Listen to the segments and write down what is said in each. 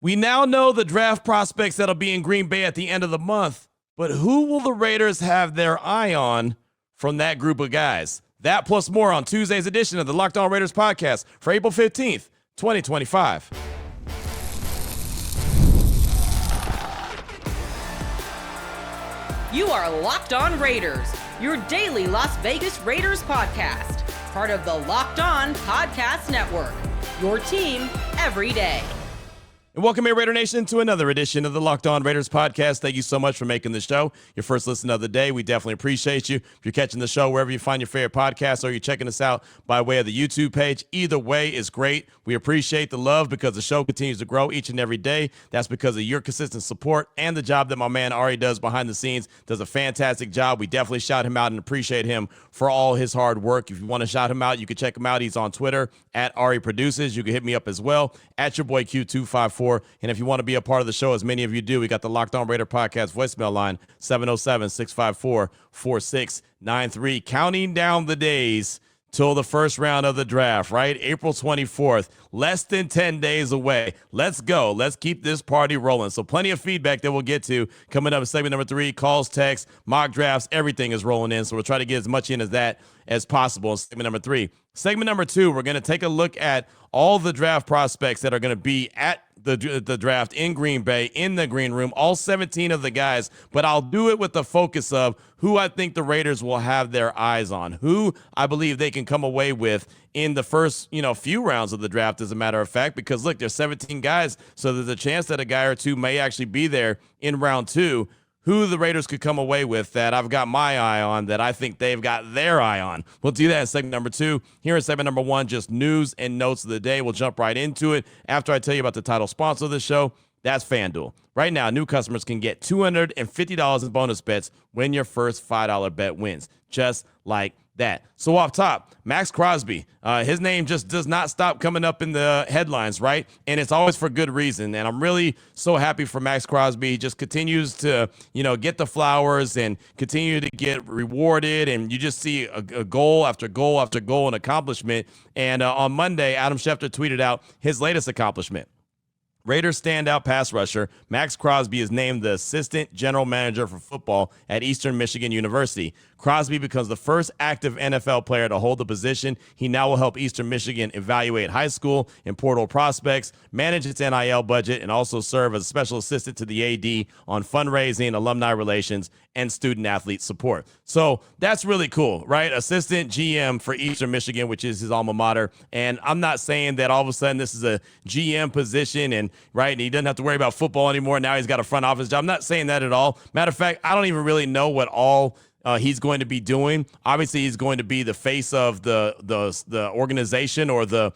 We now know the draft prospects that'll be in Green Bay at the end of the month, but who will the Raiders have their eye on from that group of guys? That plus more on Tuesday's edition of the Locked On Raiders podcast for April 15th, 2025. You are Locked On Raiders, your daily Las Vegas Raiders podcast, part of the Locked On Podcast Network, your team every day. And welcome here, Raider Nation, to another edition of the Locked On Raiders podcast. Thank you so much for making the show your first listen of the day. We definitely appreciate you. If you're catching the show wherever you find your favorite podcast or you're checking us out by way of the YouTube page, either way is great. We appreciate the love because the show continues to grow each and every day. That's because of your consistent support and the job that my man Ari does behind the scenes. Does a fantastic job. We definitely shout him out and appreciate him for all his hard work. If you want to shout him out, you can check him out. He's on Twitter at Ari Produces. You can hit me up as well at your boy Q254. And if you want to be a part of the show, as many of you do, we got the Locked On Raider podcast voicemail line, 707-654-4693. Counting down the days till the first round of the draft, right? April 24th, less than 10 days away. Let's go. Let's keep this party rolling. So plenty of feedback that we'll get to coming up in segment number 3, calls, texts, mock drafts, everything is rolling in. So we'll try to get as much in as that as possible in segment number 3. Segment number 2, we're going to take a look at all the draft prospects that are going to be at the draft in Green Bay, in the green room, all 17 of the guys, but I'll do it with the focus of who I think the Raiders will have their eyes on, who I believe they can come away with in the first, few rounds of the draft, as a matter of fact, because look, there's 17 guys, so there's a chance that a guy or two may actually be there in round 2. Who the Raiders could come away with that I've got my eye on, that I think they've got their eye on. We'll do that in segment number 2. Here in segment number 1, just news and notes of the day. We'll jump right into it after I tell you about the title sponsor of the show. That's FanDuel. Right now, new customers can get $250 in bonus bets when your first $5 bet wins, just like that. So off top, Max Crosby, his name just does not stop coming up in the headlines, right? And it's always for good reason. And I'm really so happy for Max Crosby. He just continues to, get the flowers and continue to get rewarded. And you just see a goal after goal after goal and accomplishment. And on Monday, Adam Schefter tweeted out his latest accomplishment. Raiders standout pass rusher Max Crosby is named the assistant general manager for football at Eastern Michigan University. Crosby becomes the first active NFL player to hold the position. He now will help Eastern Michigan evaluate high school and portal prospects, manage its NIL budget, and also serve as a special assistant to the AD on fundraising, alumni relations, and student-athlete support. So that's really cool, right? Assistant GM for Eastern Michigan, which is his alma mater. And I'm not saying that all of a sudden this is a GM position and he doesn't have to worry about football anymore. Now he's got a front office job. I'm not saying that at all. Matter of fact, I don't even really know what all he's going to be doing. Obviously, he's going to be the face of the organization or the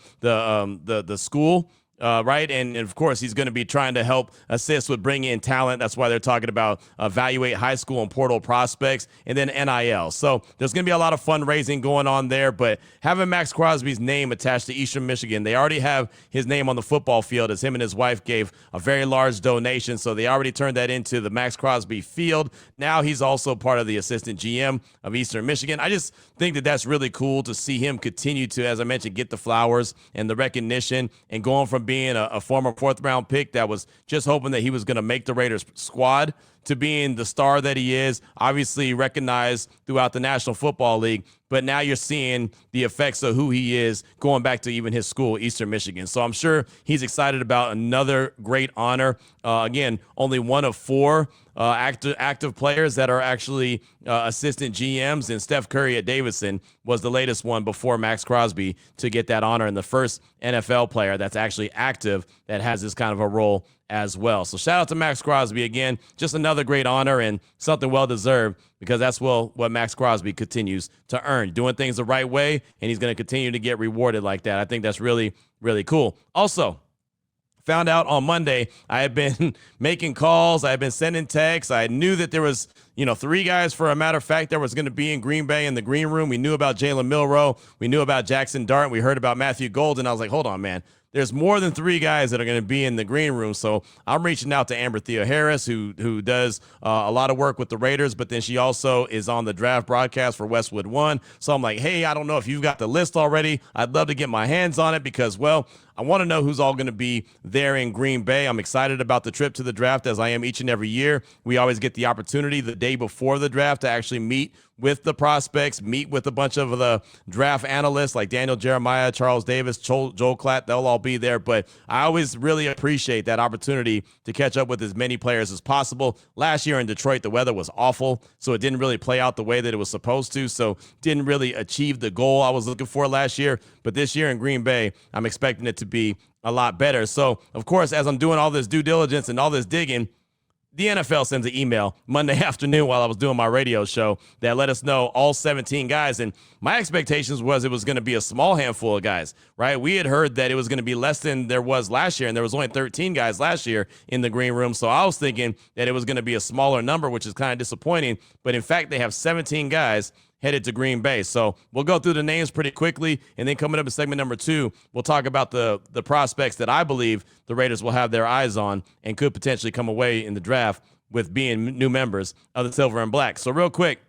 school. Right. And of course, he's going to be trying to help assist with bringing in talent. That's why they're talking about evaluate high school and portal prospects and then NIL. So there's going to be a lot of fundraising going on there. But having Max Crosby's name attached to Eastern Michigan, they already have his name on the football field as him and his wife gave a very large donation. So they already turned that into the Max Crosby Field. Now he's also part of the assistant GM of Eastern Michigan. I just think that that's really cool to see him continue to, as I mentioned, get the flowers and the recognition and going from being a former 4th-round pick that was just hoping that he was going to make the Raiders squad to being the star that he is, obviously recognized throughout the National Football League. But now you're seeing the effects of who he is going back to even his school, Eastern Michigan. So I'm sure he's excited about another great honor. Again, only one of 4 active players that are actually assistant GMs, and Steph Curry at Davidson was the latest one before Max Crosby to get that honor, and the first NFL player that's actually active that has this kind of a role as well. So shout out to Max Crosby again. Just another great honor and something well-deserved, because that's what Max Crosby continues to earn, doing things the right way, and he's going to continue to get rewarded like that. I think that's really, really cool. Also, found out on Monday, I had been making calls. I had been sending texts. I knew that there was, 3 guys, for a matter of fact, that was going to be in Green Bay in the green room. We knew about Jalen Milroe. We knew about Jackson Dart. We heard about Matthew Golden. I was like, hold on, man. There's more than 3 guys that are going to be in the green room. So I'm reaching out to Amber Thea Harris, who does a lot of work with the Raiders, but then she also is on the draft broadcast for Westwood One. So I'm like, hey, I don't know if you've got the list already. I'd love to get my hands on it because, well, I want to know who's all going to be there in Green Bay. I'm excited about the trip to the draft, as I am each and every year. We always get the opportunity the day before the draft to actually meet with the prospects, meet with a bunch of the draft analysts like Daniel Jeremiah, Charles Davis, Joel Klatt. They'll all be there. But I always really appreciate that opportunity to catch up with as many players as possible. Last year in Detroit, the weather was awful, so it didn't really play out the way that it was supposed to. So didn't really achieve the goal I was looking for last year. But this year in Green Bay, I'm expecting it to be a lot better. So, of course, as I'm doing all this due diligence and all this digging, the NFL sends an email Monday afternoon while I was doing my radio show that let us know all 17 guys. And my expectations was it was going to be a small handful of guys, right? We had heard that it was going to be less than there was last year, and there was only 13 guys last year in the green room. So I was thinking that it was going to be a smaller number, which is kind of disappointing. But in fact, they have 17 guys headed to Green Bay. So we'll go through the names pretty quickly, and then coming up in segment number 2, we'll talk about the prospects that I believe the Raiders will have their eyes on and could potentially come away in the draft with being new members of the Silver and Black. So real quick,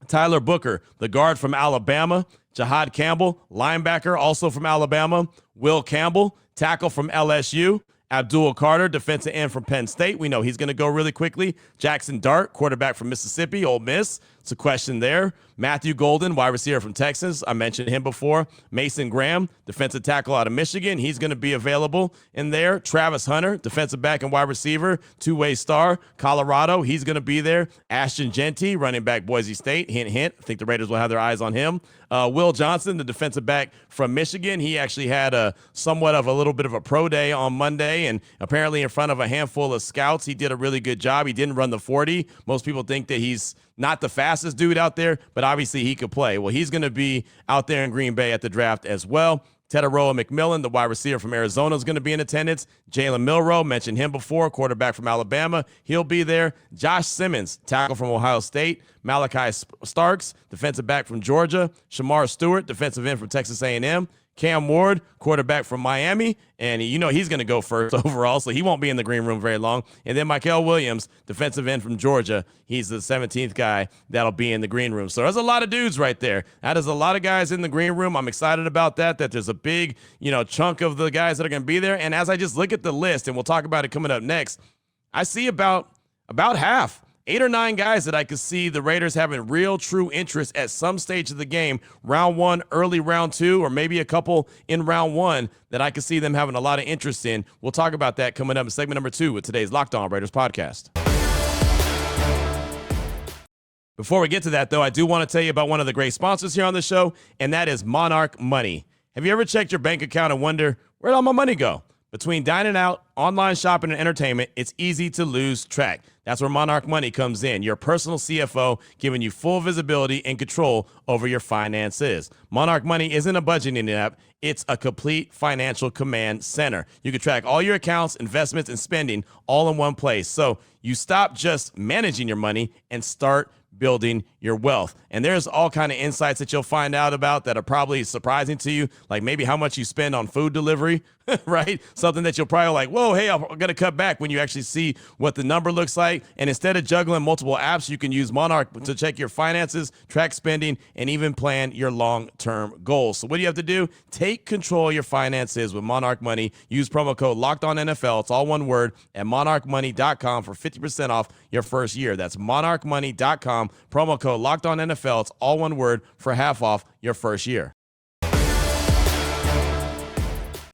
Tyler Booker, the guard from Alabama, Jahad Campbell, linebacker also from Alabama, Will Campbell, tackle from LSU, Abdul Carter, defensive end from Penn State. We know he's going to go really quickly. Jackson Dart, quarterback from Mississippi, Ole Miss. It's a question there. Matthew Golden, wide receiver from Texas. I mentioned him before. Mason Graham, defensive tackle out of Michigan. He's going to be available in there. Travis Hunter, defensive back and wide receiver, two-way star, Colorado. He's going to be there. Ashton Genty, running back, Boise State. Hint, hint. I think the Raiders will have their eyes on him. Will Johnson, the defensive back from Michigan. He actually had a somewhat of a little bit of a pro day on Monday, and apparently in front of a handful of scouts, he did a really good job. He didn't run the 40. Most people think that he's not the fastest dude out there, but obviously he could play. Well, he's going to be out there in Green Bay at the draft as well. Teteroa McMillan, the wide receiver from Arizona, is going to be in attendance. Jalen Milroe, mentioned him before, quarterback from Alabama. He'll be there. Josh Simmons, tackle from Ohio State. Malachi Starks, defensive back from Georgia. Shamar Stewart, defensive end from Texas A&M. Cam Ward, quarterback from Miami, and you know he's going to go first overall, so he won't be in the green room very long. And then Mykel Williams, defensive end from Georgia. He's the 17th guy that'll be in the green room. So there's a lot of dudes right there. That is a lot of guys in the green room. I'm excited about that there's a big, chunk of the guys that are going to be there. And as I just look at the list, and we'll talk about it coming up next, I see about half, 8 or 9 guys that I could see the Raiders having real true interest at some stage of the game, round 1, early round 2, or maybe a couple in round 1 that I could see them having a lot of interest in. We'll talk about that coming up in segment number 2 with today's Locked On Raiders podcast. Before we get to that, though, I do want to tell you about one of the great sponsors here on the show, and that is Monarch Money. Have you ever checked your bank account and wonder, where'd all my money go? Between dining out, online shopping, and entertainment, it's easy to lose track. That's where Monarch Money comes in, your personal CFO, giving you full visibility and control over your finances. Monarch Money isn't a budgeting app. It's a complete financial command center. You can track all your accounts, investments, and spending all in one place. So you stop just managing your money and start building your wealth. And there's all kind of insights that you'll find out about that are probably surprising to you, like maybe how much you spend on food delivery, right? Something that you'll probably like, whoa, hey, I'm going to cut back when you actually see what the number looks like. And instead of juggling multiple apps, you can use Monarch to check your finances, track spending, and even plan your long-term goals. So what do you have to do? Take control of your finances with Monarch Money. Use promo code LOCKEDONNFL. It's all one word at monarchmoney.com for 50% off your first year. That's monarchmoney.com. Promo code LOCKEDONNFL. It's all one word for half off your first year.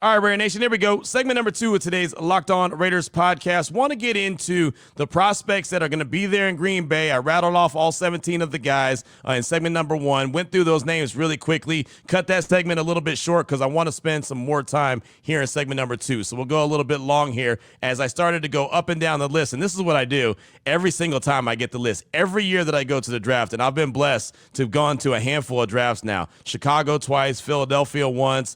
All right, Raider Nation, here we go. Segment number 2 of today's Locked On Raiders podcast. Want to get into the prospects that are going to be there in Green Bay. I rattled off all 17 of the guys in segment number 1. Went through those names really quickly. Cut that segment a little bit short because I want to spend some more time here in segment number 2. So we'll go a little bit long here as I started to go up and down the list. And this is what I do every single time I get the list. Every year that I go to the draft, and I've been blessed to have gone to a handful of drafts now. Chicago twice, Philadelphia once,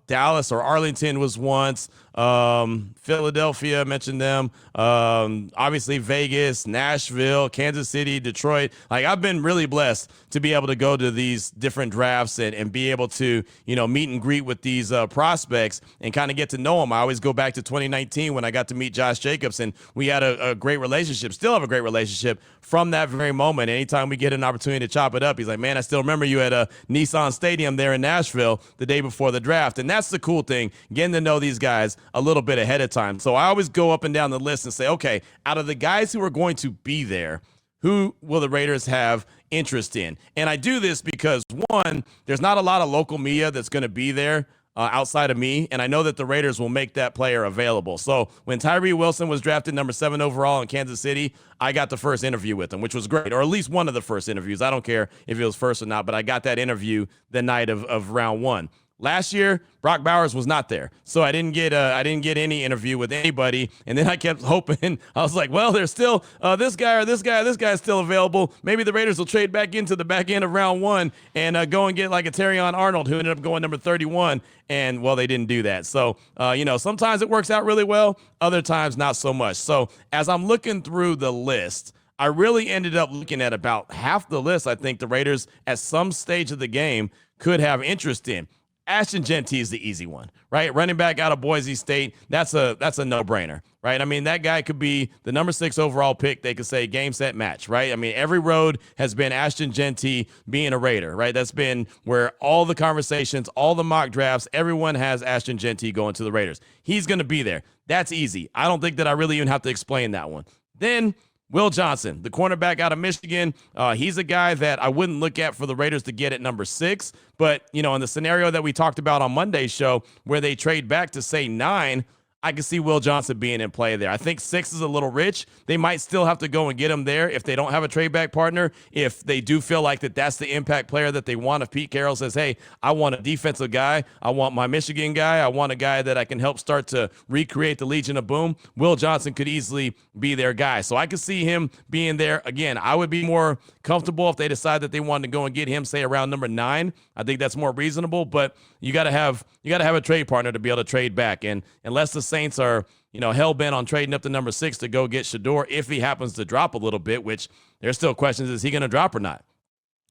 Dallas or Arlington was once, Philadelphia, mentioned them. Obviously Vegas, Nashville, Kansas City, Detroit. Like, I've been really blessed to be able to go to these different drafts and be able to, meet and greet with these prospects and kind of get to know them. I always go back to 2019 when I got to meet Josh Jacobs, and we had a great relationship, still have a great relationship from that very moment. Anytime we get an opportunity to chop it up, he's like, man, I still remember you at a Nissan Stadium there in Nashville the day before the draft. And that's the cool thing, getting to know these guys a little bit ahead of time. So I always go up and down the list and say, okay, out of the guys who are going to be there, who will the Raiders have interest in? And I do this because, one, there's not a lot of local media that's going to be there outside of me, and I know that the Raiders will make that player available. So when Tyree Wilson was drafted number 7 overall in Kansas City, I got the first interview with him, which was great, or at least one of the first interviews. I don't care if it was first or not, but I got that interview the night of round 1. Last year, Brock Bowers was not there, so I didn't get any interview with anybody. And then I kept hoping. I was like, well, there's still this guy is still available. Maybe the Raiders will trade back into the back end of round 1 and go and get like a Terrion Arnold, who ended up going number 31. And well, they didn't do that. So sometimes it works out really well, other times not so much. So as I'm looking through the list, I really ended up looking at about half the list. I think the Raiders at some stage of the game could have interest in. Ashton Genty is the easy one, right? Running back out of Boise State, that's a no-brainer, right? I mean, that guy could be the number 6 overall pick. They could say game, set, match, right? I mean, every road has been Ashton Genty being a Raider, right? That's been where all the conversations, all the mock drafts, everyone has Ashton Genty going to the Raiders. He's going to be there. That's easy. I don't think that I really even have to explain that one. Then Will Johnson, the cornerback out of Michigan, he's a guy that I wouldn't look at for the Raiders to get at number 6. But, in the scenario that we talked about on Monday's show where they trade back to, say, 9, I can see Will Johnson being in play there. I think 6 is a little rich. They might still have to go and get him there if they don't have a trade back partner, if they do feel like that's the impact player that they want. If Pete Carroll says, hey, I want a defensive guy, I want my Michigan guy, I want a guy that I can help start to recreate the Legion of Boom, Will Johnson could easily be their guy. So I could see him being there. Again, I would be more comfortable if they decide that they wanted to go and get him, say, around number 9. I think that's more reasonable, but you got to have a trade partner to be able to trade back. And unless the Saints are, hell-bent on trading up to number 6 to go get Shador, if he happens to drop a little bit, which there's still questions, is he going to drop or not?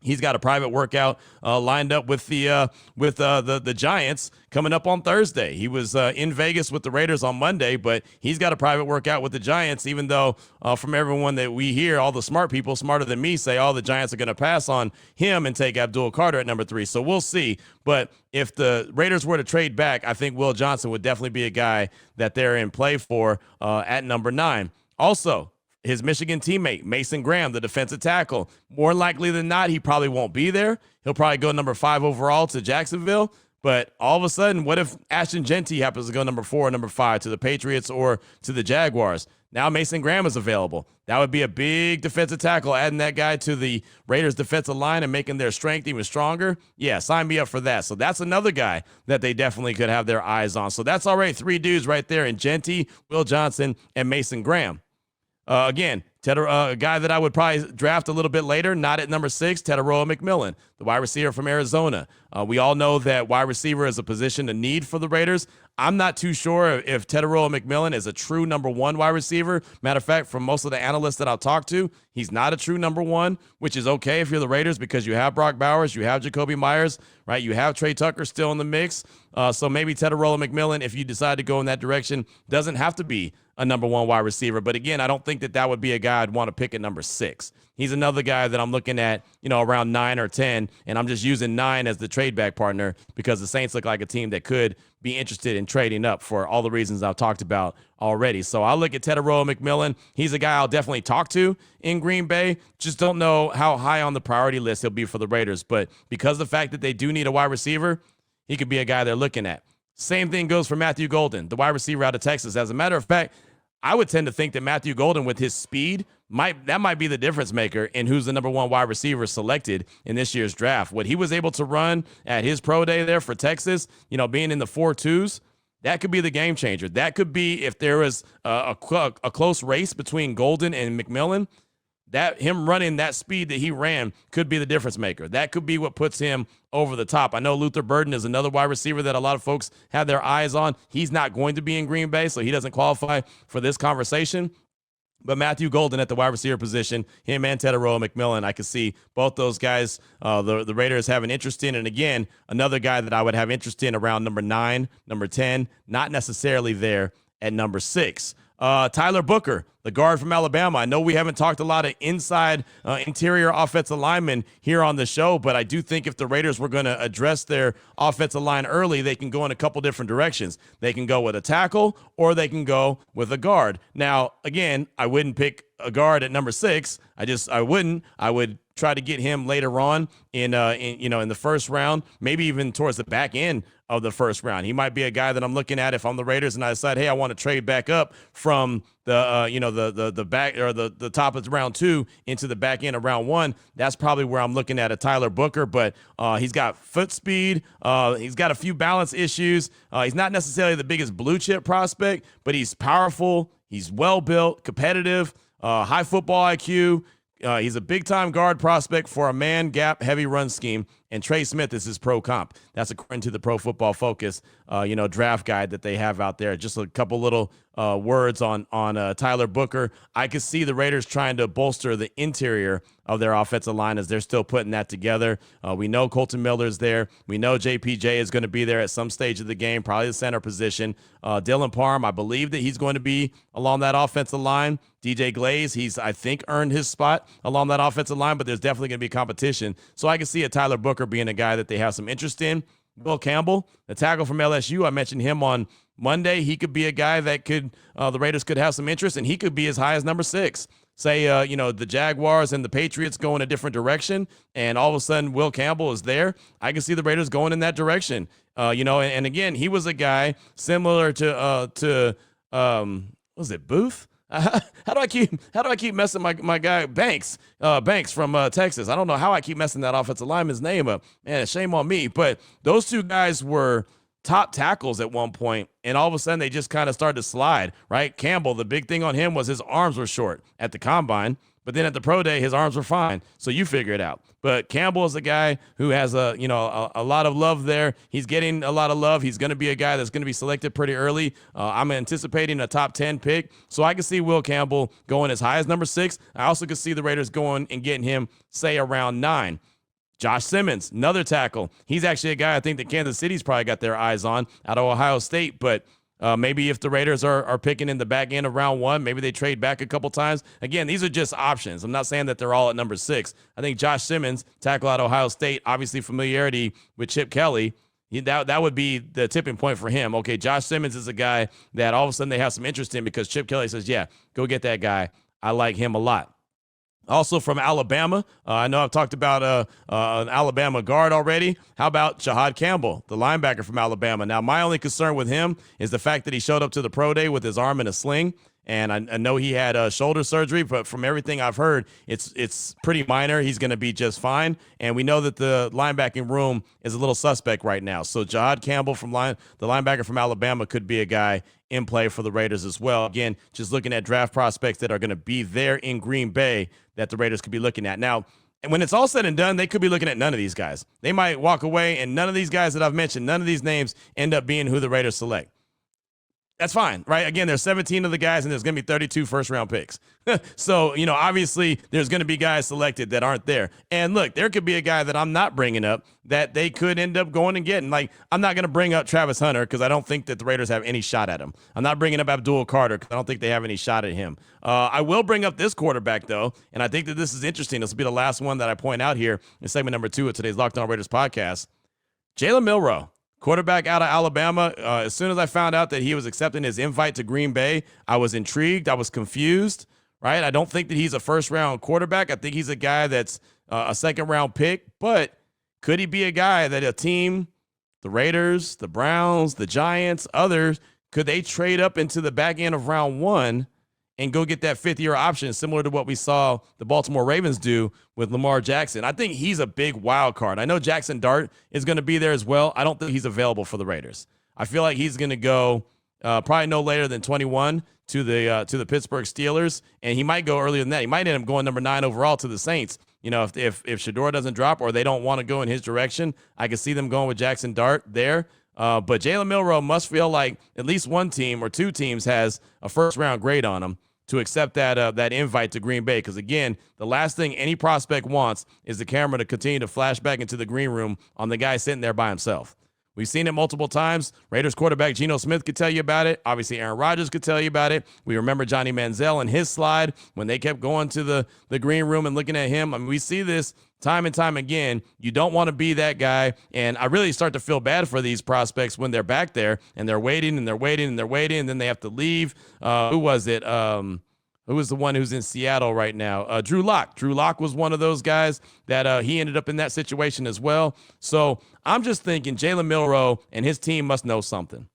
He's got a private workout lined up with the Giants coming up on Thursday. He was in Vegas with the Raiders on Monday, but he's got a private workout with the Giants, even though from everyone that we hear, all the smart people, smarter than me, say, the Giants are going to pass on him and take Abdul Carter at number 3. So we'll see. But if the Raiders were to trade back, I think Will Johnson would definitely be a guy that they're in play for at number 9. Also, his Michigan teammate, Mason Graham, the defensive tackle, more likely than not, he probably won't be there. He'll probably go number 5 overall to Jacksonville. But all of a sudden, what if Ashton Genty happens to go number 4 or number 5 to the Patriots or to the Jaguars? Now Mason Graham is available. That would be a big defensive tackle, adding that guy to the Raiders defensive line and making their strength even stronger. Yeah, sign me up for that. So that's another guy that they definitely could have their eyes on. So that's already 3 dudes right there in Genty, Will Johnson, and Mason Graham. Again, a guy that I would probably draft a little bit later, not at number 6, Teteroa McMillan, the wide receiver from Arizona. We all know that wide receiver is a position of need for the Raiders. I'm not too sure if Teteroa McMillan is a true number 1 wide receiver. Matter of fact, from most of the analysts that I'll talk to, he's not a true number 1, which is okay if you're the Raiders because you have Brock Bowers, you have Jacoby Myers, right? You have Trey Tucker still in the mix. So maybe Teteroa McMillan, if you decide to go in that direction, doesn't have to be a number 1 wide receiver. But again, I don't think that would be a guy I'd want to pick at number 6. He's another guy that I'm looking at, around 9 or 10, and I'm just using 9 as the trade back partner because the Saints look like a team that could be interested in trading up for all the reasons I've talked about already. So I'll look at Teteroa McMillan. He's a guy I'll definitely talk to in Green Bay. Just don't know how high on the priority list he'll be for the Raiders. But because of the fact that they do need a wide receiver, he could be a guy they're looking at. Same thing goes for Matthew Golden, the wide receiver out of Texas. As a matter of fact, I would tend to think that Matthew Golden, with his speed, might be the difference maker in who's the number 1 wide receiver selected in this year's draft. What he was able to run at his pro day there for Texas, being in the 4.2s, that could be the game changer. That could be, if there was a close race between Golden and McMillan, that him running that speed that he ran could be the difference maker. That could be what puts him over the top. I know Luther Burden is another wide receiver that a lot of folks have their eyes on. He's not going to be in Green Bay, so he doesn't qualify for this conversation. But Matthew Golden at the wide receiver position, him and Tedoroa McMillan, I could see both those guys the Raiders have an interest in. And again, another guy that I would have interest in around number 9, number 10, not necessarily there at number 6. Tyler Booker, the guard from Alabama. I know we haven't talked a lot of interior offensive linemen here on the show, but I do think if the Raiders were going to address their offensive line early, they can go in a couple different directions. They can go with a tackle or they can go with a guard. Now, again, I wouldn't pick a guard at number 6. I wouldn't. I would try to get him later on in the first round, maybe even towards the back end of the first round. He might be a guy that I'm looking at if I'm the Raiders and I decide, hey, I want to trade back up from the back or the top of round 2 into the back end of round 1. That's probably where I'm looking at a Tyler Booker, but he's got foot speed. He's got a few balance issues. He's not necessarily the biggest blue chip prospect, but he's powerful. He's well built, competitive, high football IQ. He's a big-time guard prospect for a man-gap heavy run scheme, and Trey Smith is his pro comp. That's according to the Pro Football Focus, draft guide that they have out there. Just a couple little words on Tyler Booker. I could see the Raiders trying to bolster the interior of their offensive line as they're still putting that together. We know Colton Miller's there. We know JPJ is going to be there at some stage of the game, probably the center position. Dylan Parham, I believe that he's going to be along that offensive line. DJ Glaze, he's, I think, earned his spot along that offensive line, but there's definitely going to be competition. So I can see a Tyler Booker being a guy that they have some interest in. Will Campbell, the tackle from LSU, I mentioned him on Monday. He could be a guy that the Raiders could have some interest, and he could be as high as number 6. Say, the Jaguars and the Patriots go in a different direction, and all of a sudden Will Campbell is there. I can see the Raiders going in that direction. And again, he was a guy similar to was it Booth? How do I keep messing my guy Banks from Texas? I don't know how I keep messing that offensive lineman's name up. Man, shame on me. But those two guys were top tackles at one point, and all of a sudden they just kind of started to slide, right? Campbell, the big thing on him was his arms were short at the combine, but then at the pro day, his arms were fine. So you figure it out. But Campbell is a guy who has a lot of love there. He's getting a lot of love. He's going to be a guy that's going to be selected pretty early. I'm anticipating a top 10 pick. So I can see Will Campbell going as high as number 6. I also could see the Raiders going and getting him, say, around 9. Josh Simmons, another tackle. He's actually a guy I think that Kansas City's probably got their eyes on out of Ohio State, but maybe if the Raiders are picking in the back end of round 1, maybe they trade back a couple times. Again, these are just options. I'm not saying that they're all at number 6. I think Josh Simmons, tackle out of Ohio State, obviously familiarity with Chip Kelly, that would be the tipping point for him. Okay, Josh Simmons is a guy that all of a sudden they have some interest in because Chip Kelly says, yeah, go get that guy. I like him a lot. Also from Alabama, I know I've talked about an Alabama guard already. How about Shahad Campbell, the linebacker from Alabama? Now, my only concern with him is the fact that he showed up to the pro day with his arm in a sling. And I know he had shoulder surgery, but from everything I've heard, it's pretty minor. He's going to be just fine. And we know that the linebacking room is a little suspect right now. So Jahad Campbell the linebacker from Alabama could be a guy in play for the Raiders as well. Again, just looking at draft prospects that are going to be there in Green Bay that the Raiders could be looking at. Now, and when it's all said and done, they could be looking at none of these guys. They might walk away, and none of these guys that I've mentioned, none of these names end up being who the Raiders select. That's fine, right? Again, there's 17 of the guys, and there's going to be 32 first-round picks. So, obviously, there's going to be guys selected that aren't there. And look, there could be a guy that I'm not bringing up that they could end up going and getting. Like, I'm not going to bring up Travis Hunter because I don't think that the Raiders have any shot at him. I'm not bringing up Abdul Carter because I don't think they have any shot at him. I will bring up this quarterback, though, and I think that this is interesting. This will be the last one that I point out here in segment number 2 of today's Locked On Raiders podcast. Jalen Milroe. Quarterback out of Alabama. As soon as I found out that he was accepting his invite to Green Bay, I was intrigued. I was confused, right? I don't think that he's a first-round quarterback. I think he's a guy that's a second-round pick. But could he be a guy that a team, the Raiders, the Browns, the Giants, others, could they trade up into the back end of round 1 and go get that fifth-year option, similar to what we saw the Baltimore Ravens do with Lamar Jackson? I think he's a big wild card. I know Jackson Dart is going to be there as well. I don't think he's available for the Raiders. I feel like he's going to go probably no later than 21 to the Pittsburgh Steelers, and he might go earlier than that. He might end up going number 9 overall to the Saints. You know, if Shador doesn't drop or they don't want to go in his direction, I can see them going with Jackson Dart there. But Jalen Milroe must feel like at least one team or two teams has a first-round grade on him to accept that invite to Green Bay. Because, again, the last thing any prospect wants is the camera to continue to flash back into the green room on the guy sitting there by himself. We've seen it multiple times. Raiders quarterback Geno Smith could tell you about it. Obviously, Aaron Rodgers could tell you about it. We remember Johnny Manziel and his slide when they kept going to the green room and looking at him. I mean, we see this time and time again. You don't want to be that guy. And I really start to feel bad for these prospects when they're back there and they're waiting and they're waiting and they're waiting, and then they have to leave. Who was it? Who was the one who's in Seattle right now? Drew Lock. Drew Lock was one of those guys that he ended up in that situation as well. So I'm just thinking Jalen Milroe and his team must know something.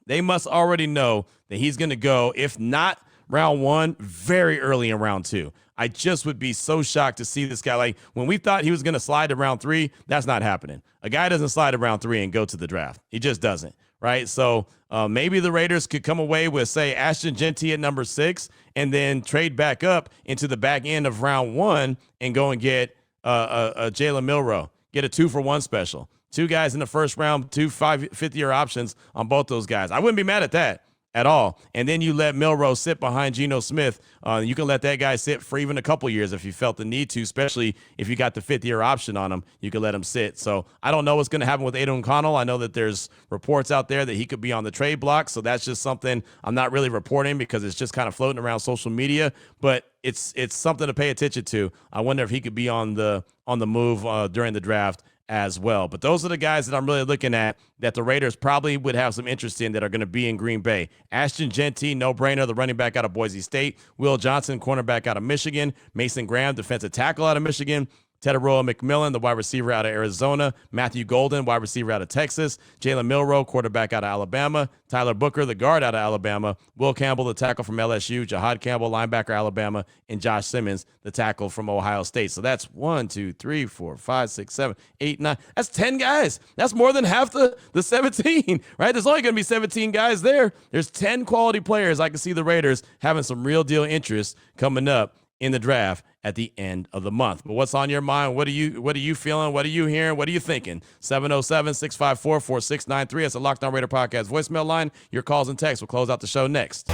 They must already know that he's going to go, if not round 1, very early in round 2. I just would be so shocked to see this guy. Like, when we thought he was going to slide to round 3, that's not happening. A guy doesn't slide to round 3 and go to the draft. He just doesn't. Right. So maybe the Raiders could come away with, say, Ashton Genty at number 6 and then trade back up into the back end of round 1 and go and get a Jalen Milroe, get a 2-for-1 special. 2 guys in the first round, 2 fifth-year options on both those guys. I wouldn't be mad at that at all. And then you let Milroe sit behind Geno Smith. You can let that guy sit for even a couple years if you felt the need to, especially if you got the 5th-year option on him. You can let him sit. So I don't know what's going to happen with Aiden O'Connell. I know that there's reports out there that he could be on the trade block. So that's just something I'm not really reporting because it's just kind of floating around social media. But it's something to pay attention to. I wonder if he could be on the move during the draft as well. But those are the guys that I'm really looking at that the Raiders probably would have some interest in that are going to be in Green Bay. Ashton Genty, no-brainer, the running back out of Boise State. Will Johnson, cornerback out of Michigan. Mason Graham, defensive tackle out of Michigan. Teteroa McMillan, the wide receiver out of Arizona. Matthew Golden, wide receiver out of Texas. Jalen Milroe, quarterback out of Alabama. Tyler Booker, the guard out of Alabama. Will Campbell, the tackle from LSU. Jahad Campbell, linebacker, Alabama. And Josh Simmons, the tackle from Ohio State. So that's 1, 2, 3, 4, 5, 6, 7, 8, 9. That's 10 guys. That's more than half the 17, right? There's only going to be 17 guys there. There's 10 quality players. I can see the Raiders having some real deal interest coming up in the draft at the end of the month. But what's on your mind? What are you feeling? What are you hearing? What are you thinking? 707-654-4693. That's the Locked On Raider podcast voicemail line. Your calls and texts will close out the show next.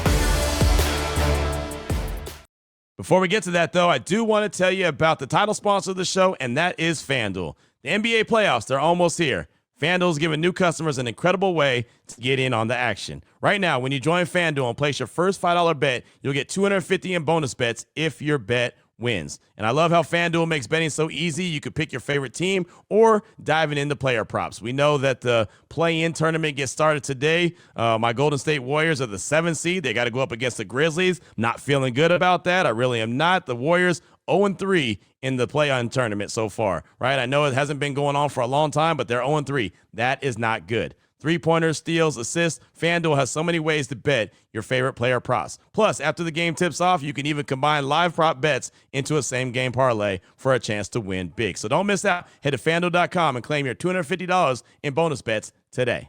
Before we get to that, though, I do want to tell you about the title sponsor of the show, and that is FanDuel. The NBA playoffs, they're almost here. FanDuel is giving new customers an incredible way to get in on the action. Right now, when you join FanDuel and place your first $5 bet, you'll get $250 in bonus bets if your bet wins. And I love how FanDuel makes betting so easy. You could pick your favorite team or diving into player props. We know that the play-in tournament gets started today. My Golden State Warriors are the 7th seed. They got to go up against the Grizzlies. Not feeling good about that. I really am not. The Warriors 0-3 in the play-in tournament so far, right? I know it hasn't been going on for a long time, but they're 0-3. That is not good. 3-pointers, steals, assists. FanDuel has so many ways to bet your favorite player props. Plus, after the game tips off, you can even combine live prop bets into a same-game parlay for a chance to win big. So don't miss out. Head to FanDuel.com and claim your $250 in bonus bets today.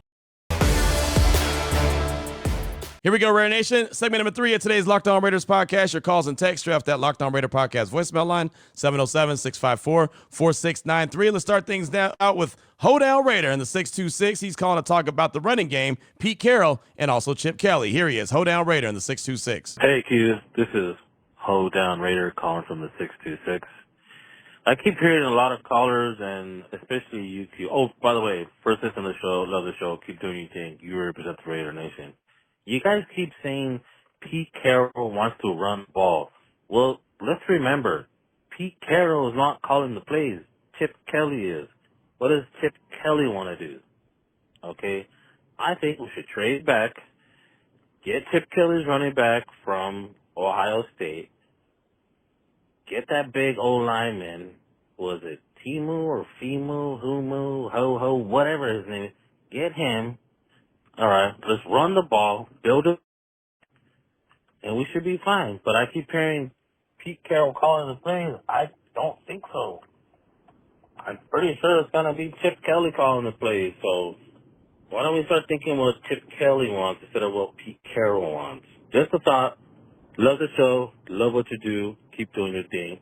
Here we go, Raider Nation. Segment number 3 of today's Locked On Raiders podcast. Your calls and texts draft that Locked On Raider podcast voicemail line, 707-654-4693. Let's start things out with Hoedown Raider in the 626. He's calling to talk about the running game, Pete Carroll, and also Chip Kelly. Here he is, Hoedown Raider in the 626. Hey, Q. This is Hoedown Raider calling from the 626. I keep hearing a lot of callers, and especially you, Q. Oh, by the way, first listen to the show, love the show, keep doing your thing. You represent the Raider Nation. You guys keep saying Pete Carroll wants to run the ball. Well, let's remember, Pete Carroll is not calling the plays. Chip Kelly is. What does Chip Kelly want to do? Okay? I think we should trade back, get Chip Kelly's running back from Ohio State, get that big old lineman, was it Timu or Fimu, Humu, Ho-Ho, whatever his name is, get him. All right, let's run the ball, build it, and we should be fine. But I keep hearing Pete Carroll calling the plays. I don't think so. I'm pretty sure it's going to be Chip Kelly calling the plays. So Why don't we start thinking what Chip Kelly wants instead of what Pete Carroll wants? Just a thought. Love the show. Love what you do. Keep doing your thing.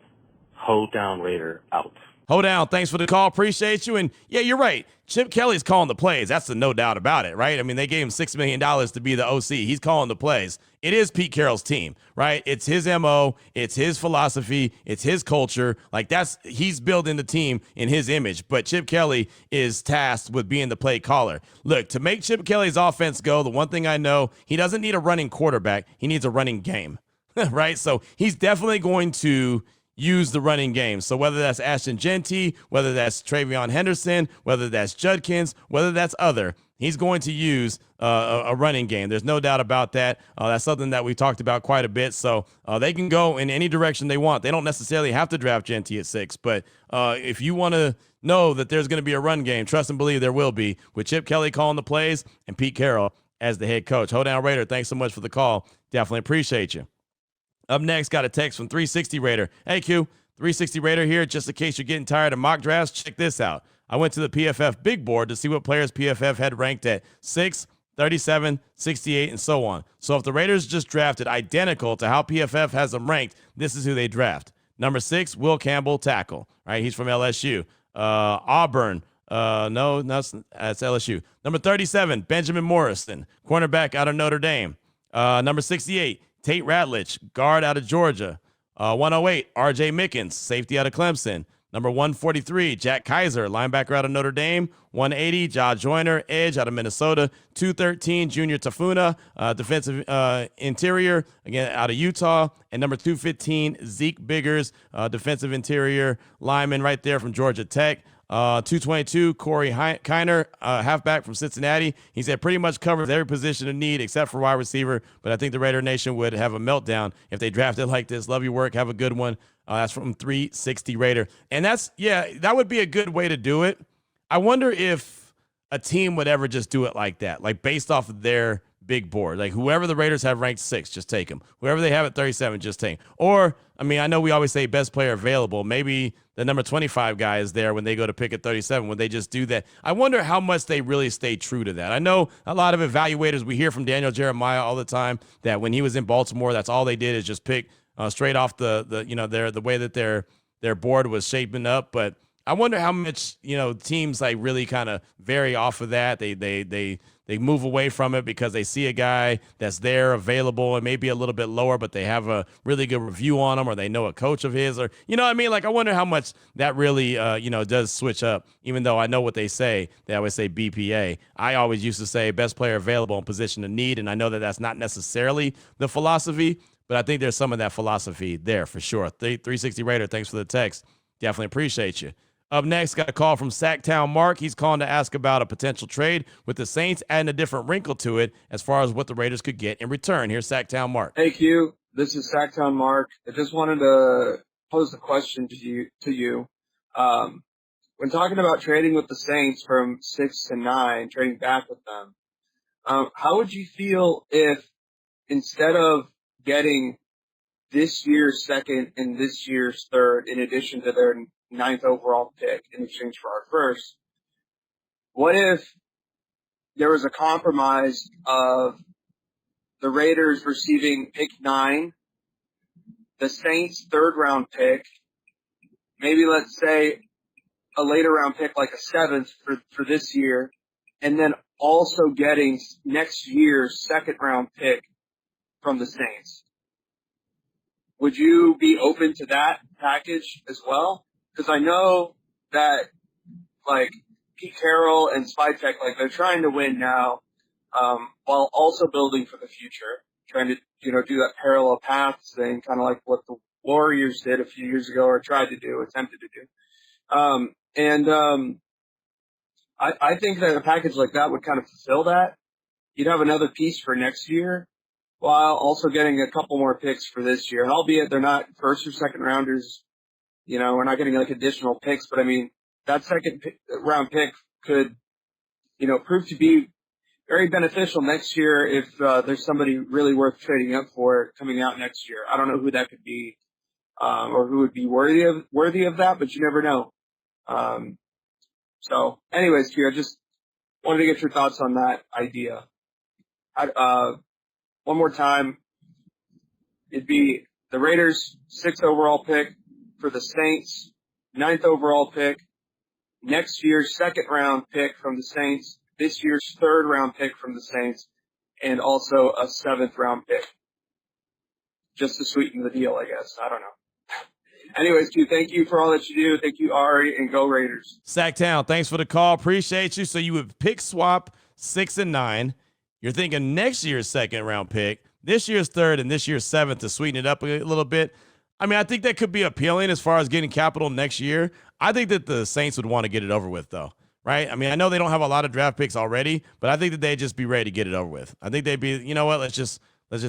Hold down, Raider. Out. Hold down. Thanks for the call. Appreciate you. And yeah, you're right. Chip Kelly's calling the plays. That's no doubt about it, right? I mean, they gave him $6 million to be the OC. He's calling the plays. It is Pete Carroll's team, right? It's his MO. It's his philosophy. It's his culture. Like he's building the team in his image. But Chip Kelly is tasked with being the play caller. Look, to make Chip Kelly's offense go, the one thing I know, he doesn't need a running quarterback. He needs a running game, right? So he's definitely going to use the running game. So whether that's Ashton Genty, whether that's Travion Henderson, whether that's Judkins, whether that's other, he's going to use a running game. There's no doubt about that. That's something that we talked about quite a bit. So they can go in any direction they want. They don't necessarily have to draft Genty at 6, but if you want to know that there's going to be a run game, trust and believe there will be, with Chip Kelly calling the plays and Pete Carroll as the head coach. Hold down, Raider. Thanks so much for the call. Definitely appreciate you. Up next, got a text from 360 Raider. Hey, Q, 360 Raider here. Just in case you're getting tired of mock drafts, check this out. I went to the PFF big board to see what players PFF had ranked at 6, 37, 68, and so on. So if the Raiders just drafted identical to how PFF has them ranked, this is who they draft. Number 6, Will Campbell, tackle. Right, he's from LSU. Auburn. No, that's LSU. Number 37, Benjamin Morrison, cornerback out of Notre Dame. Number 68, Tate Ratledge, guard out of Georgia. 108, R.J. Mickens, safety out of Clemson. Number 143, Jack Kaiser, linebacker out of Notre Dame. 180, Ja Joyner, edge out of Minnesota. 213, Junior Tafuna, defensive interior, again, out of Utah. And number 215, Zeke Biggers, defensive interior lineman right there from Georgia Tech. 222, Corey Kiner, halfback from Cincinnati. He said pretty much covers every position of need except for wide receiver, but I think the Raider Nation would have a meltdown if they drafted like this. Love your work. Have a good one. That's from 360 Raider. And that would be a good way to do it. I wonder if a team would ever just do it like that, like based off of their big board. Like whoever the Raiders have ranked 6, just take them. Whoever they have at 37, just take them. Or, I mean, I know we always say best player available. Maybe the number 25 guy is there when they go to pick at 37. Would they just do that? I wonder how much they really stay true to that. I know a lot of evaluators, we hear from Daniel Jeremiah all the time that when he was in Baltimore, that's all they did is just pick straight off the way that their board was shaping up. But I wonder how much, teams like really kind of vary off of that. They move away from it because they see a guy that's there available and maybe a little bit lower, but they have a really good review on him, or they know a coach of his, or, you know what I mean? Like, I wonder how much that really, does switch up, even though I know what they say. They always say BPA. I always used to say best player available in position of need. And I know that that's not necessarily the philosophy, but I think there's some of that philosophy there for sure. 360 Raider, thanks for the text. Definitely appreciate you. Up next, got a call from Sacktown Mark. He's calling to ask about a potential trade with the Saints, adding a different wrinkle to it as far as what the Raiders could get in return. Here's Sacktown Mark. Hey, Q. This is Sacktown Mark. I just wanted to pose a question to you. When talking about trading with the Saints from 6 to 9, trading back with them, how would you feel if instead of getting this year's second and this year's third, in addition to their 9th overall pick in exchange for our first, what if there was a compromise of the Raiders receiving pick 9, the Saints' 3rd round pick, maybe let's say a later round pick like a 7th for this year, and then also getting next year's 2nd round pick from the Saints? Would you be open to that package as well? Because I know that, like, Pete Carroll and Spytek, like, they're trying to win now, while also building for the future, trying to, do that parallel paths thing, kind of like what the Warriors did a few years ago, or attempted to do. I think that a package like that would kind of fulfill that. You'd have another piece for next year, while also getting a couple more picks for this year. Albeit they're not first or second rounders, we're not getting like additional picks, but I mean, that second round pick could, prove to be very beneficial next year if there's somebody really worth trading up for coming out next year. I don't know who that could be, or who would be worthy of that, but you never know. So anyways, Q, I just wanted to get your thoughts on that idea. One more time, it'd be the Raiders' 6th overall pick for the Saints, 9th overall pick, next year's 2nd round pick from the Saints, this year's 3rd round pick from the Saints, and also a 7th round pick. Just to sweeten the deal, I guess. I don't know. Anyways, Q, thank you for all that you do. Thank you, Ari, and go Raiders. Sacktown, thanks for the call. Appreciate you. So you would pick swap 6 and 9. You're thinking next year's 2nd round pick, this year's 3rd, and this year's 7th to sweeten it up a little bit. I mean, I think that could be appealing as far as getting capital next year. I think that the Saints would want to get it over with, though, right? I mean, I know they don't have a lot of draft picks already, but I think that they'd just be ready to get it over with. I think they'd be, you know what, let's just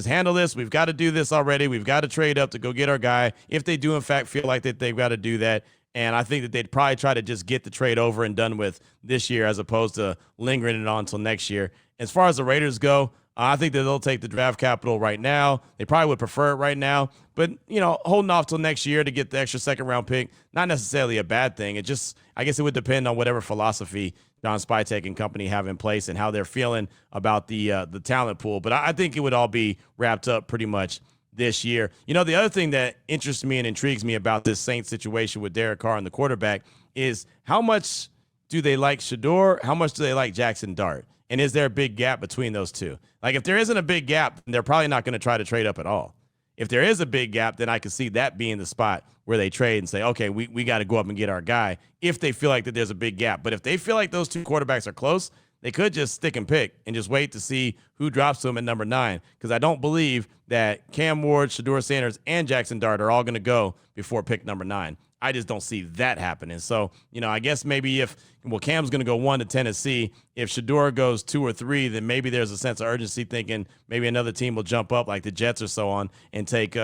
handle this. We've got to do this already. We've got to trade up to go get our guy if they do, in fact, feel like that they've got to do that. And I think that they'd probably try to just get the trade over and done with this year as opposed to lingering it on until next year. As far as the Raiders go, I think that they'll take the draft capital right now. They probably would prefer it right now. But, you know, holding off till next year to get the extra 2nd round pick, not necessarily a bad thing. It just, I guess it would depend on whatever philosophy John Spytek and company have in place and how they're feeling about the talent pool. But I think it would all be wrapped up pretty much this year. You know, the other thing that interests me and intrigues me about this Saints situation with Derek Carr and the quarterback is how much do they like Shador? How much do they like Jackson Dart? And is there a big gap between those two? Like, if there isn't a big gap, they're probably not going to try to trade up at all. If there is a big gap, then I can see that being the spot where they trade and say, okay, we got to go up and get our guy if they feel like that there's a big gap. But if they feel like those two quarterbacks are close, they could just stick and pick and just wait to see who drops to them at number 9. Because I don't believe that Cam Ward, Shador Sanders, and Jackson Dart are all going to go before pick number 9. I just don't see that happening. So, you know, I guess maybe Cam's going to go 1 to Tennessee. If Shador goes 2 or 3, then maybe there's a sense of urgency thinking maybe another team will jump up like the Jets or so on and take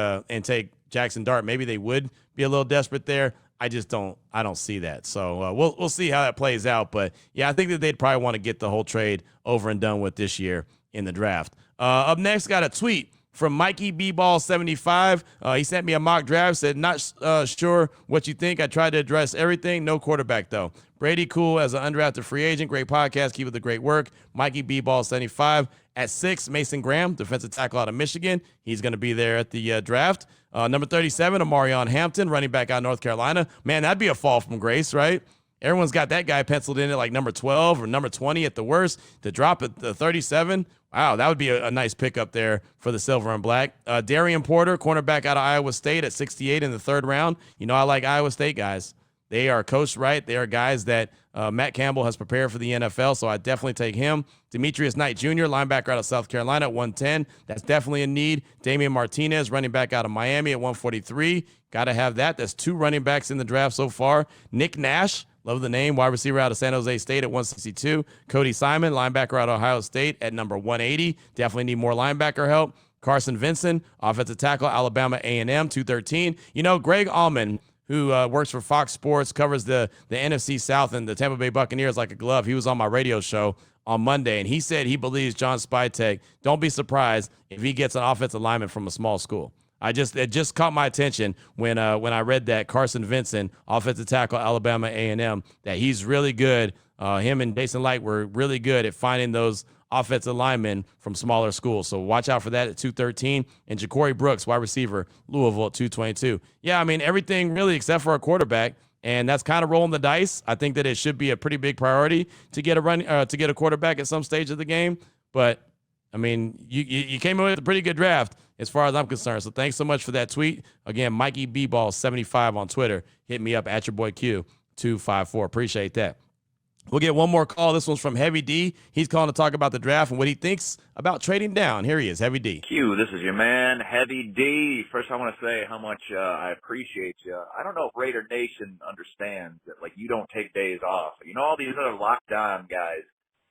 Jackson Dart. Maybe they would be a little desperate there. I don't see that. So we'll see how that plays out. But yeah, I think that they'd probably want to get the whole trade over and done with this year in the draft. Up next, got a tweet from Mikey B-Ball 75. He sent me a mock draft, said, not sure what you think. I tried to address everything. No quarterback, though. Brady, cool as an undrafted free agent. Great podcast. Keep up the great work. Mikey B-Ball 75. At 6, Mason Graham, defensive tackle out of Michigan. He's going to be there at the draft. Number 37, Amarion Hampton, running back out of North Carolina. Man, that'd be a fall from grace, right? Everyone's got that guy penciled in at like number 12 or number 20 at the worst. To drop at the 37, wow, that would be a nice pickup there for the Silver and Black. Darian Porter, cornerback out of Iowa State at 68 in the 3rd round. You know, I like Iowa State guys. They are coached right. They are guys that Matt Campbell has prepared for the NFL, so I definitely take him. Demetrius Knight Jr., linebacker out of South Carolina at 110. That's definitely a need. Damian Martinez, running back out of Miami at 143. Got to have that. That's 2 running backs in the draft so far. Nick Nash, love the name, wide receiver out of San Jose State at 162. Cody Simon, linebacker out of Ohio State at number 180. Definitely need more linebacker help. Carson Vincent, offensive tackle, Alabama A&M, 213. You know, Greg Allman, who works for Fox Sports, covers the NFC South and the Tampa Bay Buccaneers like a glove. He was on my radio show on Monday, and he said he believes John Spytek, don't be surprised if he gets an offensive lineman from a small school. It just caught my attention when I read that Carson Vincent, offensive tackle, Alabama A&M, that he's really good. Him and Jason Light were really good at finding those offensive linemen from smaller schools. So watch out for that at 213. And Ja'Cory Brooks, wide receiver, Louisville at 222. Yeah, I mean, everything really except for a quarterback. And that's kind of rolling the dice. I think that it should be a pretty big priority to get a quarterback at some stage of the game. But I mean, you came in with a pretty good draft as far as I'm concerned. So thanks so much for that tweet. Again, Mikey B-Ball 75 on Twitter. Hit me up at your boy Q254. Appreciate that. We'll get one more call. This one's from Heavy D. He's calling to talk about the draft and what he thinks about trading down. Here he is, Heavy D. Q, this is your man, Heavy D. First, I want to say how much I appreciate you. I don't know if Raider Nation understands that, like, you don't take days off. You know, all these other lockdown guys,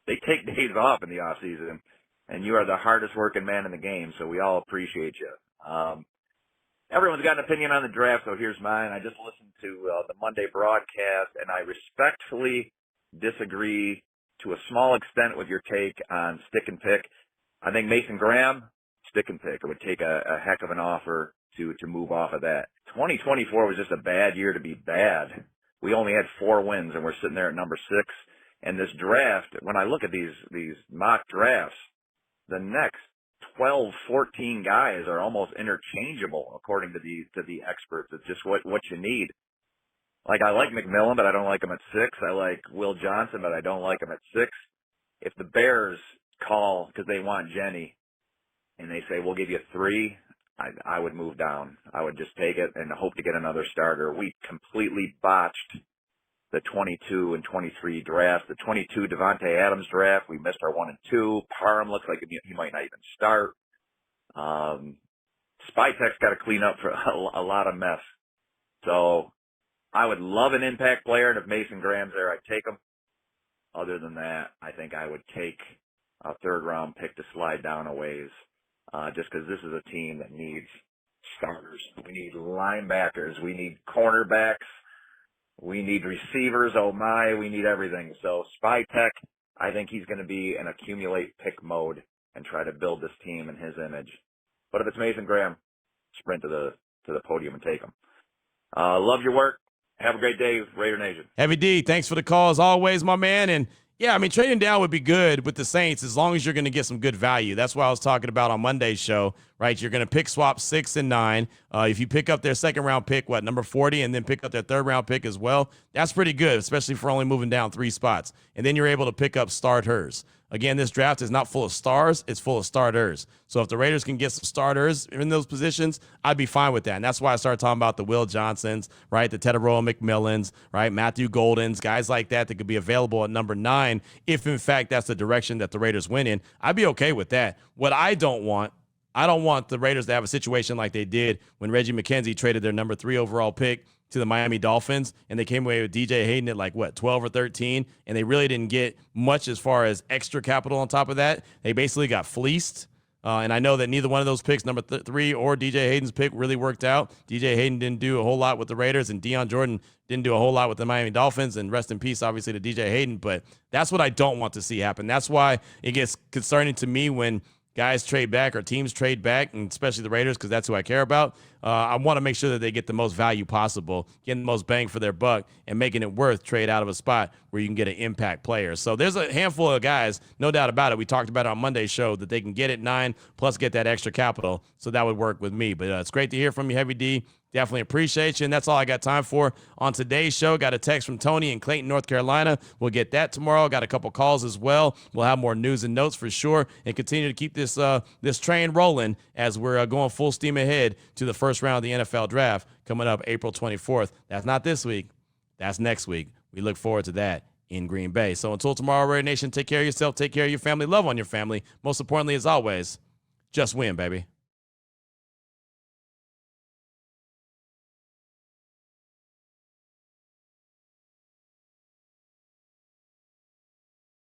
they take days off in the off season, and you are the hardest working man in the game, so we all appreciate you. Everyone's got an opinion on the draft, so here's mine. I just listened to the Monday broadcast, and I respectfully disagree to a small extent with your take on stick and pick. I think Mason Graham, stick and pick. It would take a heck of an offer to move off of that. 2024 was just a bad year to be bad. We only had 4 wins, and we're sitting there at number 6 And this draft, when I look at these mock drafts, the next 12, 14 guys are almost interchangeable according to the experts. It's just what you need. Like, I like McMillan, but I don't like him at 6. I like Will Johnson, but I don't like him at 6. If the Bears call because they want Jenny and they say, we'll give you 3, I would move down. I would just take it and hope to get another starter. We completely botched the 22 and 23 draft. The 22 Devontae Adams draft, we missed our 1 and 2. Parham looks like he might not even start. Spytek's got to clean up for a lot of mess. So I would love an impact player, and if Mason Graham's there, I'd take him. Other than that, I think I would take a 3rd-round pick to slide down a ways, just because this is a team that needs starters. We need linebackers. We need cornerbacks. We need receivers. Oh, my, we need everything. So Spytek, I think he's going to be in accumulate pick mode and try to build this team in his image. But if it's Mason Graham, sprint to the podium and take him. Love your work. Have a great day, Raider Nation. Heavy D, thanks for the call as always, my man. And yeah, I mean, trading down would be good with the Saints as long as you're going to get some good value. That's what I was talking about on Monday's show, right? You're going to pick swap 6 and 9. If you pick up their 2nd-round pick, number 40, and then pick up their 3rd-round pick as well, that's pretty good, especially for only moving down 3 spots. And then you're able to pick up starters. Again, this draft is not full of stars. It's full of starters. So if the Raiders can get some starters in those positions, I'd be fine with that. And that's why I started talking about the Will Johnsons, right, the Teteroa McMillans, right, Matthew Goldens, guys like that could be available at number 9 if, in fact, that's the direction that the Raiders went in. I'd be okay with that. What I don't want the Raiders to have a situation like they did when Reggie McKenzie traded their number 3 overall pick to the Miami Dolphins, and they came away with DJ Hayden at 12 or 13, and they really didn't get much as far as extra capital on top of that. They basically got fleeced. And I know that neither one of those picks, number 3 or DJ Hayden's pick, really worked out. DJ Hayden didn't do a whole lot with the Raiders, and Deion Jordan didn't do a whole lot with the Miami Dolphins, and rest in peace, obviously, to DJ Hayden. But that's what I don't want to see happen. That's why it gets concerning to me when guys trade back or teams trade back, and especially the Raiders, because that's who I care about. I want to make sure that they get the most value possible, getting the most bang for their buck, and making it worth trade out of a spot where you can get an impact player. So there's a handful of guys, no doubt about it. We talked about it on Monday's show that they can get at 9 plus get that extra capital. So that would work with me. But it's great to hear from you, Heavy D. Definitely appreciate you. And that's all I got time for on today's show. Got a text from Tony in Clayton, North Carolina. We'll get that tomorrow. Got a couple calls as well. We'll have more news and notes for sure, and continue to keep this train rolling as we're going full steam ahead to the first round of the NFL draft coming up April 24th. That's not this week. That's next week. We look forward to that in Green Bay. So until tomorrow, Raider Nation, take care of yourself, take care of your family, love on your family. Most importantly, as always, just win, baby.